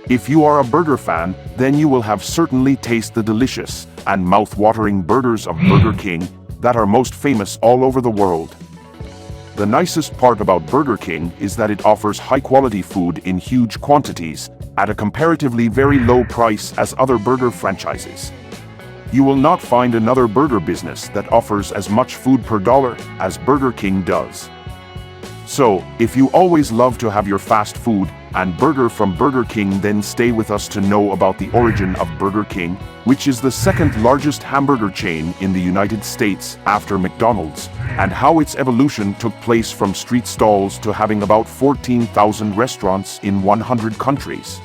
If you are a burger fan, then you will have certainly tasted the delicious and mouth-watering burgers of Burger King that are most famous all over the world. The nicest part about Burger King is that it offers high-quality food in huge quantities at a comparatively very low price as other burger franchises. You will not find another burger business that offers as much food per dollar as Burger King does. So, if you always love to have your fast food and burger from Burger King, then stay with us to know about the origin of Burger King, which is the second largest hamburger chain in the United States after McDonald's, and how its evolution took place from street stalls to having about 14,000 restaurants in 100 countries.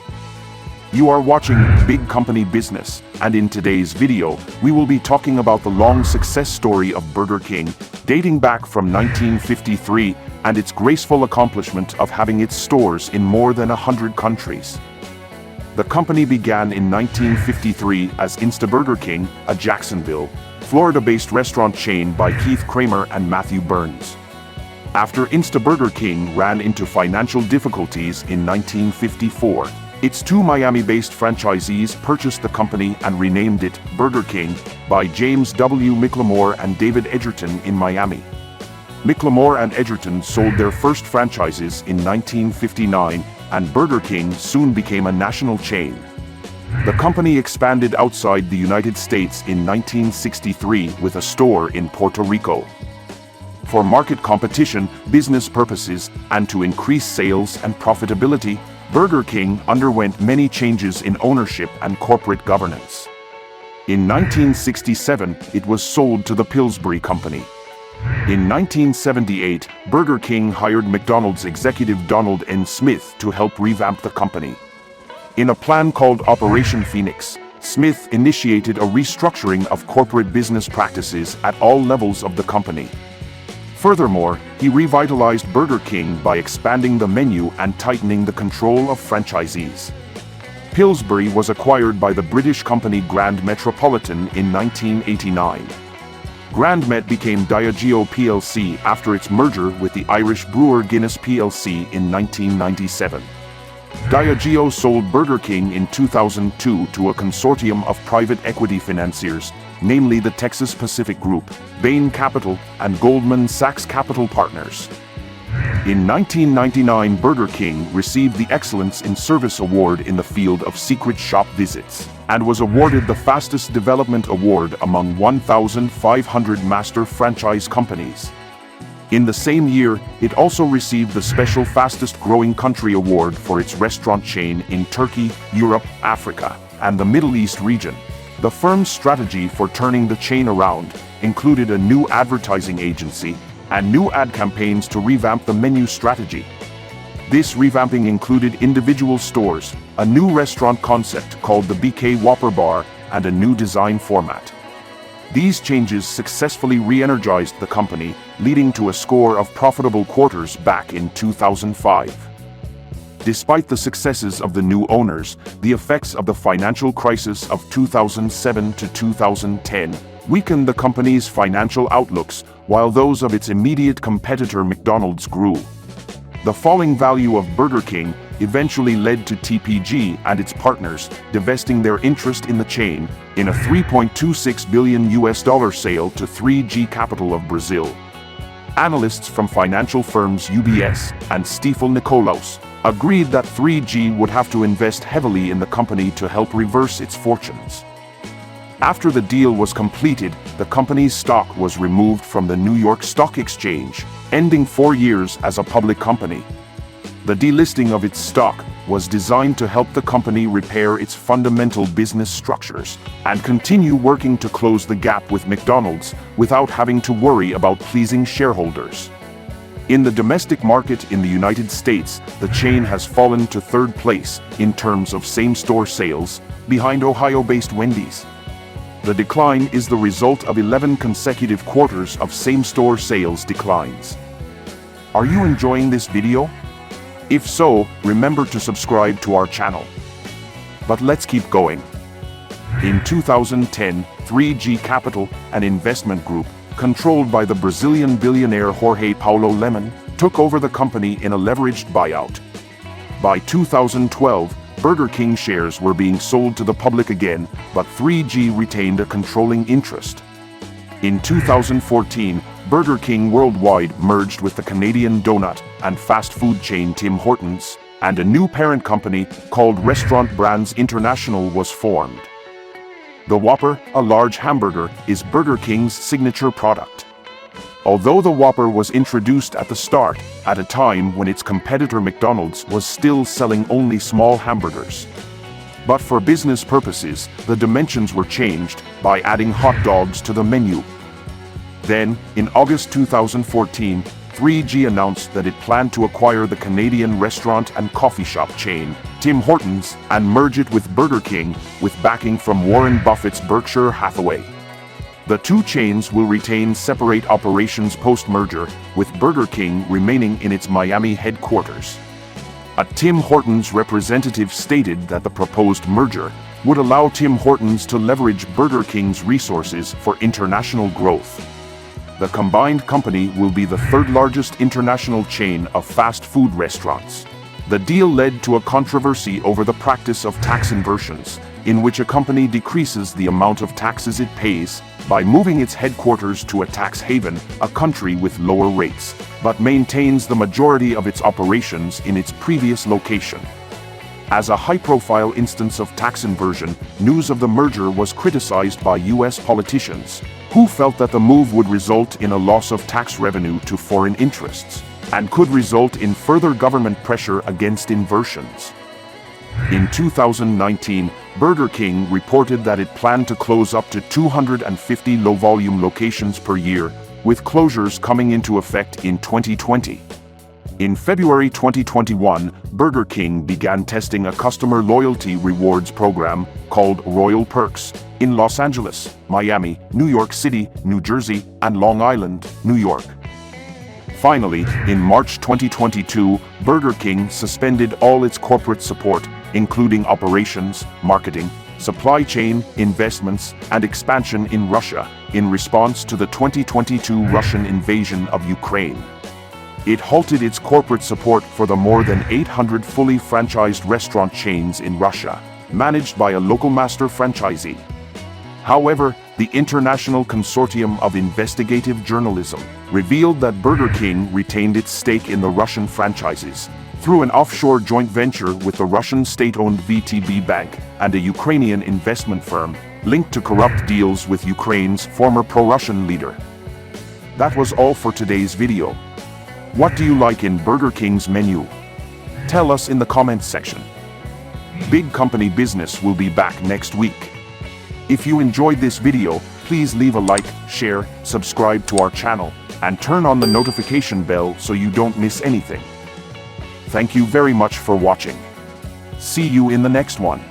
You are watching Big Company Business, and in today's video, we will be talking about the long success story of Burger King, dating back from 1953, and its graceful accomplishment of having its stores in more than 100 countries. The company began in 1953 as Instaburger King, a Jacksonville, Florida-based restaurant chain by Keith Kramer and Matthew Burns. After Instaburger King ran into financial difficulties in 1954, its two Miami-based franchisees purchased the company and renamed it Burger King by James W. McLemore and David Edgerton in Miami. McLemore and Edgerton sold their first franchises in 1959, and Burger King soon became a national chain. The company expanded outside the United States in 1963 with a store in Puerto Rico. For market competition, business purposes, and to increase sales and profitability, Burger King underwent many changes in ownership and corporate governance. In 1967, it was sold to the Pillsbury Company. In 1978, Burger King hired McDonald's executive Donald N. Smith to help revamp the company. In a plan called Operation Phoenix, Smith initiated a restructuring of corporate business practices at all levels of the company. Furthermore, he revitalized Burger King by expanding the menu and tightening the control of franchisees. Pillsbury was acquired by the British company Grand Metropolitan in 1989. Grand Met became Diageo plc after its merger with the Irish brewer Guinness plc in 1997. Diageo sold Burger King in 2002 to a consortium of private equity financiers, namely the Texas Pacific Group, Bain Capital, and Goldman Sachs Capital Partners. In 1999, Burger King received the Excellence in Service Award in the field of secret shop visits, and was awarded the Fastest Development Award among 1,500 master franchise companies. In the same year, it also received the Special Fastest Growing Country Award for its restaurant chain in Turkey, Europe, Africa, and the Middle East region. The firm's strategy for turning the chain around included a new advertising agency and new ad campaigns to revamp the menu strategy. This revamping included individual stores, a new restaurant concept called the BK Whopper Bar, and a new design format. These changes successfully re-energized the company, leading to a score of profitable quarters back in 2005. Despite the successes of the new owners, the effects of the financial crisis of 2007 to 2010 weakened the company's financial outlooks, while those of its immediate competitor McDonald's grew. The falling value of Burger King eventually led to TPG and its partners divesting their interest in the chain in a $3.26 billion sale to 3G Capital of Brazil. Analysts from financial firms UBS and Stifel Nicolaus agreed that 3G would have to invest heavily in the company to help reverse its fortunes. After the deal was completed, the company's stock was removed from the New York Stock Exchange, ending 4 years as a public company. The delisting of its stock was designed to help the company repair its fundamental business structures and continue working to close the gap with McDonald's without having to worry about pleasing shareholders. In the domestic market in the United States, the chain has fallen to third place in terms of same-store sales, behind Ohio-based Wendy's. The decline is the result of 11 consecutive quarters of same-store sales declines. Are you enjoying this video? If so, remember to subscribe to our channel. But let's keep going. In 2010, 3G Capital, an investment group controlled by the Brazilian billionaire Jorge Paulo Lemann, took over the company in a leveraged buyout. By 2012, Burger King shares were being sold to the public again, but 3G retained a controlling interest. In 2014, Burger King worldwide merged with the Canadian donut and fast food chain Tim Hortons, and a new parent company called Restaurant Brands International was formed. The Whopper, a large hamburger, is Burger King's signature product. Although the Whopper was introduced at the start, at a time when its competitor McDonald's was still selling only small hamburgers. But for business purposes, the dimensions were changed by adding hot dogs to the menu. Then, in August 2014, 3G announced that it planned to acquire the Canadian restaurant and coffee shop chain, Tim Hortons, and merge it with Burger King, with backing from Warren Buffett's Berkshire Hathaway. The two chains will retain separate operations post-merger, with Burger King remaining in its Miami headquarters. A Tim Hortons representative stated that the proposed merger would allow Tim Hortons to leverage Burger King's resources for international growth. The combined company will be the third-largest international chain of fast food restaurants. The deal led to a controversy over the practice of tax inversions, in which a company decreases the amount of taxes it pays by moving its headquarters to a tax haven, a country with lower rates, but maintains the majority of its operations in its previous location. As a high-profile instance of tax inversion, news of the merger was criticized by U.S. politicians, who felt that the move would result in a loss of tax revenue to foreign interests, and could result in further government pressure against inversions. In 2019, Burger King reported that it planned to close up to 250 low-volume locations per year, with closures coming into effect in 2020. In February 2021, Burger King began testing a customer loyalty rewards program called Royal Perks in Los Angeles, Miami, New York City, New Jersey, and Long Island, New York. Finally, in March 2022, Burger King suspended all its corporate support, including operations, marketing, supply chain, investments, and expansion in Russia, in response to the 2022 Russian invasion of Ukraine. It halted its corporate support for the more than 800 fully franchised restaurant chains in Russia, managed by a local master franchisee. However, the International Consortium of Investigative Journalism revealed that Burger King retained its stake in the Russian franchises through an offshore joint venture with the Russian state-owned VTB Bank and a Ukrainian investment firm linked to corrupt deals with Ukraine's former pro-Russian leader. That was all for today's video. What do you like in Burger King's menu? Tell us in the comments section. Big Company Business will be back next week. If you enjoyed this video, please leave a like, share, subscribe to our channel, and turn on the notification bell so you don't miss anything. Thank you very much for watching. See you in the next one.